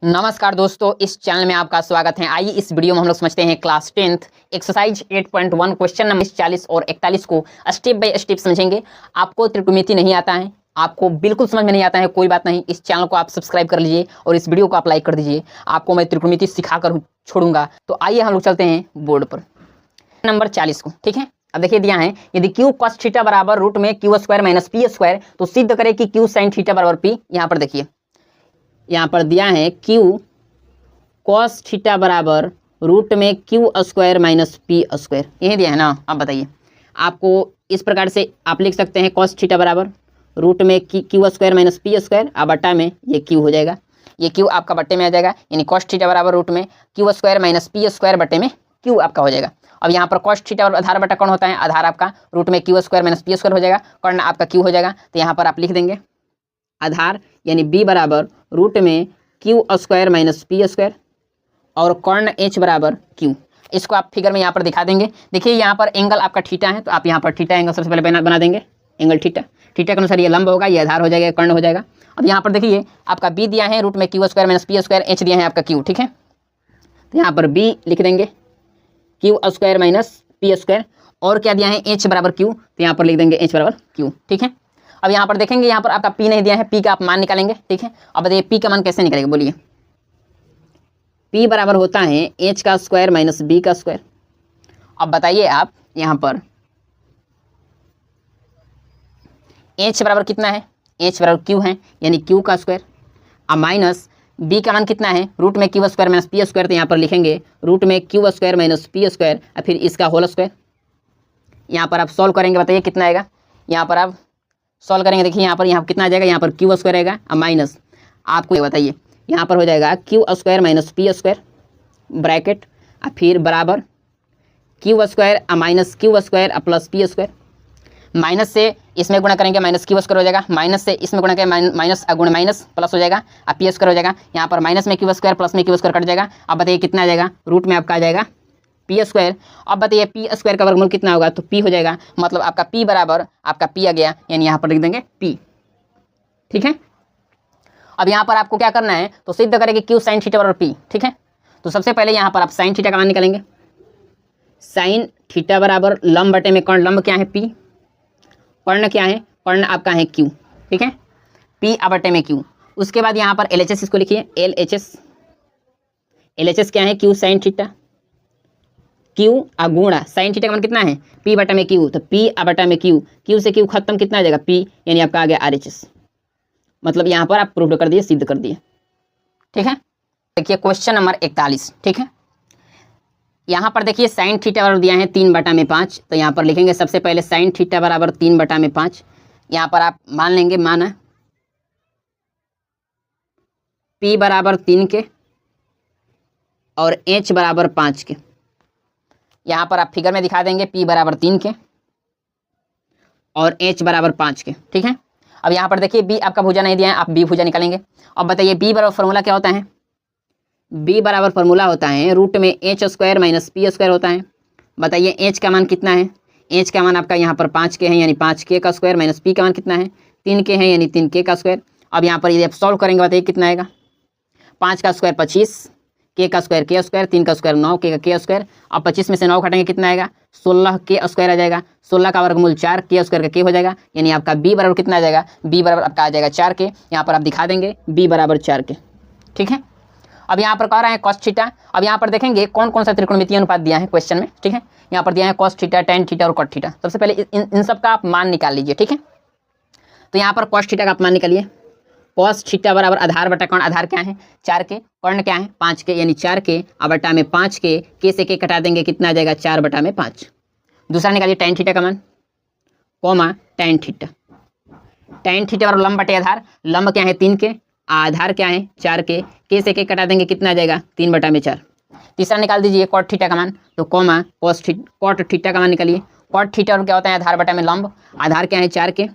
नमस्कार दोस्तों, इस चैनल में आपका स्वागत है। आइए इस वीडियो में हम लोग समझते हैं class 10th exercise 8.1 question number 40 और 41 को स्टेप बाय स्टेप समझेंगे। आपको त्रिकोणमिति नहीं आता है, आपको बिल्कुल समझ में नहीं आता है, कोई बात नहीं। इस चैनल को आप सब्सक्राइब कर लीजिए और इस वीडियो को आप लाइक कर दीजिए। आपको मैं त्रिकोणमिति सिखाकर छोड़ूंगा। तो आइए हम लोग चलते हैं बोर्ड पर नंबर 40 को। ठीक है, अब देखिए दिया है, यदि क्यू कॉस थीटा बराबर रूट में Q square minus P square, तो सिद्ध करें कि क्यू साइन थीटा बराबर पी। यहाँ पर देखिए, यहाँ पर दिया है क्यू कॉस थीटा बराबर रूट में Q square minus P square, यही दिया है ना। अब बताइए, आपको इस प्रकार से आप लिख सकते हैं कॉस थीटा बराबर रूट में Q square minus P square, अब बट्टा में ये क्यू हो जाएगा, ये क्यू आपका बट्टे में आ जाएगा, यानी कॉस थीटा बराबर रूट में Q square minus P square बट्टे में क्यू आपका हो जाएगा। अब यहाँ पर कॉस थीटा और आधार बटा कौन होता है, आधार आपका रूट में Q square minus P square हो जाएगा, कर्ण आपका क्यू हो जाएगा। तो यहाँ पर आप लिख देंगे आधार यानी बी बराबर रूट में Q square minus P square और कर्ण एच बराबर क्यू। इसको आप फिगर में यहाँ पर दिखा देंगे। देखिए यहाँ पर एंगल आपका थीटा है, तो आप यहाँ पर थीटा एंगल सबसे पहले बना देंगे, एंगल थीटा। थीटा के अनुसार ये लंब होगा, ये आधार हो जाएगा, कर्ण हो जाएगा। अब यहाँ पर देखिए आपका बी दिया है रूट में Q square minus P square, H दिया है आपका क्यू। ठीक है, तो यहाँ पर बी लिख देंगे Q square minus P square, और क्या दिया है एच बराबर क्यू, तो यहाँ पर लिख देंगे एच बराबर क्यू। ठीक है, अब यहाँ पर देखेंगे, यहाँ पर आपका पी नहीं दिया है, पी का आप मान निकालेंगे। ठीक है, अब बताइए पी का मान कैसे निकालेंगे, बोलिए। पी बराबर होता है एच का स्क्वायर माइनस बी का स्क्वायर। अब बताइए आप यहाँ पर एच बराबर कितना है, एच बराबर क्यू है, यानी क्यू का स्क्वायर। अब माइनस बी का मान कितना है, रूट में Q square minus P square, तो यहाँ पर लिखेंगे रूट में Q square minus P square और फिर इसका होल स्क्वायर। यहाँ पर आप सॉल्व करेंगे, बताइए कितना आएगा। यहाँ पर आप सॉल्व करेंगे, देखिए यहाँ कितना आ जाएगा, यहाँ पर क्यू स्क्वायर आएगा, अब माइनस आपको बताइए यहाँ पर हो जाएगा Q square minus P square bracket और फिर बराबर Q square minus Q square plus P square. Minus से इसमें गुणा करेंगे, माइनस क्यू स्क्वायर हो जाएगा, माइनस से इसमें गुणा करेंगे, माइनस गुण माइनस प्लस हो जाएगा और पी स्क्वायर हो जाएगा। यहाँ पर माइनस में क्यू स्क्वायर प्लस में क्यू स्क्वायर कट जाएगा। अब बताइए कितना आ जाएगा, रूट में आपका आ जाएगा पी स्क्वायर। अब बताइए पी स्क्वायर का वर्गमूल कितना होगा, तो पी हो जाएगा, मतलब आपका पी बराबर आपका पी आ गया, यानी यहाँ पर लिख देंगे पी। ठीक है, अब यहाँ पर आपको क्या करना है, तो सिद्ध करें कि क्यू साइन थीटा बराबर पी। ठीक है, तो सबसे पहले यहाँ पर आप साइन थीटा का मान निकालेंगे। साइन थीटा बराबर लंब बटे में कर्ण, लंब क्या है पी, कर्ण क्या है, कर्ण आपका है क्यू। ठीक है, पी बटे में क्यू। उसके बाद यहाँ पर एल एच एस, इसको लिखिए L H S. L H S क्या है, क्यू साइन थीटा, क्यू गुणा साइन थीटा का मान कितना है, पी बटा में क्यू, तो पी बटा में क्यू, क्यू से क्यू खत्म, कितना आ जाएगा पी, यानी आपका आ गया आर एच एस। मतलब यहाँ पर आप प्रूव कर दिए, सिद्ध कर दिए। ठीक है, देखिए क्वेश्चन नंबर 41। ठीक है, यहाँ पर देखिए साइन थीटा बराबर दिया है 3/5, तो यहाँ पर लिखेंगे सबसे पहले साइन थीटा बराबर 3/5। यहाँ पर आप मान लेंगे, माना पी बराबर 3 के और एच बराबर 5 के। यहाँ पर आप फिगर में दिखा देंगे पी बराबर 3 के और एच बराबर 5 के। ठीक है, अब यहाँ पर देखिए बी आपका भुजा नहीं दिया है, आप बी भुजा निकालेंगे। अब बताइए बी बराबर फॉर्मूला क्या होता है, बी बराबर फॉर्मूला होता है रूट में H square minus P square होता है। बताइए एच का मान कितना है, एच का मान आपका यहाँ पर 5 के है, यानी 5 के का स्क्वायर, माइनस पी का मान कितना है 3 के है, यानी 3 के का स्क्वायर। अब यहाँ पर यदि आप सॉल्व करेंगे, बताइए कितना आएगा, 5 का स्क्वायर 25, के का स्क्वायर के स्क्वायर, 3 का स्क्वायर 9, के का के स्क्वायर। अब 25 में से 9 घटाएंगे, कितना आएगा 16 के स्क्वायर आ जाएगा, 16 का वर्गमूल 4, के स्क्वायर का के हो जाएगा, यानी आपका बी बराबर कितना आ जाएगा, बी बराबर आपका आ जाएगा 4 के। यहाँ पर आप दिखा देंगे बी बराबर 4 के। ठीक है, अब यहाँ पर कह रहे हैं कॉस थीटा। अब यहाँ पर देखेंगे कौन कौन सा त्रिकोणमितीय अनुपात दिया है क्वेश्चन में। ठीक है, यहाँ पर दिया है कॉस थीटा, टैन थीटा और कॉट थीटा। सबसे पहले इन सब का आप मान निकाल लीजिए। ठीक है, तो यहाँ पर कॉस थीटा का आप मान निकालिए। कॉस थीटा बराबर आधार बटा कर्ण, आधार क्या है 4 के, कर्ण क्या है 5 के, यानी 4 के बटा में 5 के से के कटा देंगे, कितना आ जाएगा 4/5। दूसरा निकालिए टैन थीटा का मान, comma tan theta. Tan theta बराबर लंब बटे आधार, लंब क्या है 3 के, आधार क्या है 4 के से के कटा देंगे, कितना आ जाएगा 3/4। तीसरा निकाल दीजिए कॉट थीटा का मान, तो कोमा कॉट थीटा का मान निकालिए। कॉट थीटा और क्या होता है, आधार बटा में लंब, आधार क्या है 4 के,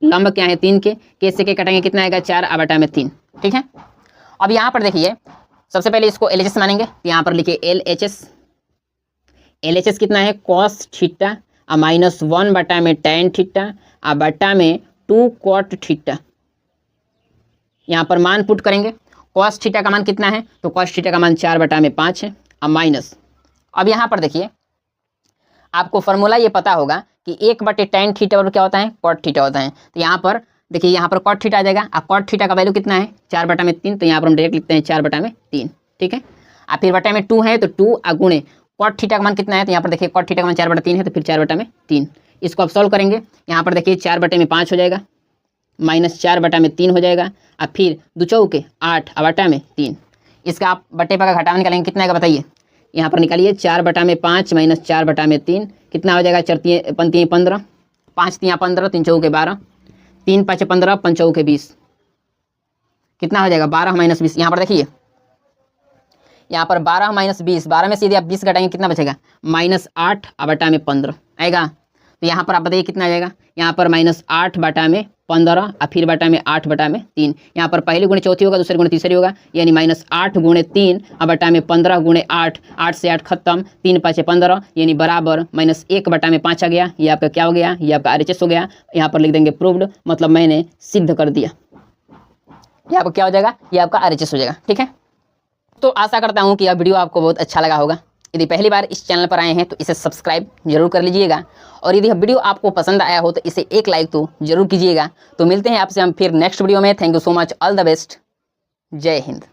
लंब क्या है 3 के से के कटेंगे, कितना आएगा 4/3। ठीक है, अब यहाँ पर देखिए सबसे पहले इसको एल एच एस मानेंगे, तो यहाँ पर लिखिए L H S. L H S कितना है, कॉस थीटा माइनस 1 में टैन थीटा बटा में 2 कॉट थीटा। यहाँ पर मान पुट करेंगे, कॉस थीटा का मान कितना है, तो कॉस थीटा का मान 4/5 है। अब माइनस, अब यहाँ पर देखिए आपको फॉर्मूला ये पता होगा कि 1/tan थीटा और क्या होता है, कॉट थीटा होता है। तो यहाँ पर देखिए यहाँ पर कॉट थीटा आ जाएगा। अब कॉट थीटा का वैल्यू कितना है, 4/3, तो यहाँ पर हम डायरेक्ट लिखते हैं 4/3, ठीक है। अब फिर बटे में 2 है तो 2 गुणे कॉट थीटा का मान कितना है, तो यहाँ पर देखिए कॉट थीटा का मान 4/3 है, तो फिर 4/3। इसको आप सॉल्व करेंगे, यहाँ पर देखिए 4/5 हो जाएगा, माइनस 4/3 हो जाएगा। अब फिर 2 चौके 8 और बटा में 3, इसका आप बटे पर घटाव निकालेंगे, कितना आएगा बताइए, यहाँ पर निकालिए 4/5 माइनस 4/3 कितना हो जाएगा, 4 पंती 15, 5 तियाँ 15, 3 चौके 12, 3 5 15, 5 चौके 20, कितना हो जाएगा 12 माइनस 20। यहाँ पर देखिए यहाँ पर 12 माइनस 20, 12 में सीधे आप 20 घटाएंगे, कितना बचेगा -8 और बटा में 15 आएगा। तो यहाँ पर आप बताइए कितना आ जाएगा, यहाँ पर -8/15 और फिर बटा में 8/3। यहाँ पर पहली गुणे चौथी होगा, दूसरी गुणे तीसरी होगा, यानी -8 गुणे 3 और बटा में 15 गुणे 8, 8 से 8 खत्म, 3 5 15, यानी बराबर -1/5 आ गया। ये आपका क्या हो गया, ये आपका RHS हो गया। यहाँ पर लिख देंगे प्रूव्ड, मतलब मैंने सिद्ध कर दिया। ये आपका क्या हो जाएगा, ये आपका RHS हो जाएगा, ठीक है। तो आशा करता हूँ कि यह वीडियो आपको बहुत अच्छा लगा होगा। यदि पहली बार इस चैनल पर आए हैं तो इसे सब्सक्राइब जरूर कर लीजिएगा, और यदि यह वीडियो आपको पसंद आया हो तो इसे एक लाइक तो जरूर कीजिएगा। तो मिलते हैं आपसे हम फिर नेक्स्ट वीडियो में। Thank you so much, all the best, जय हिंद।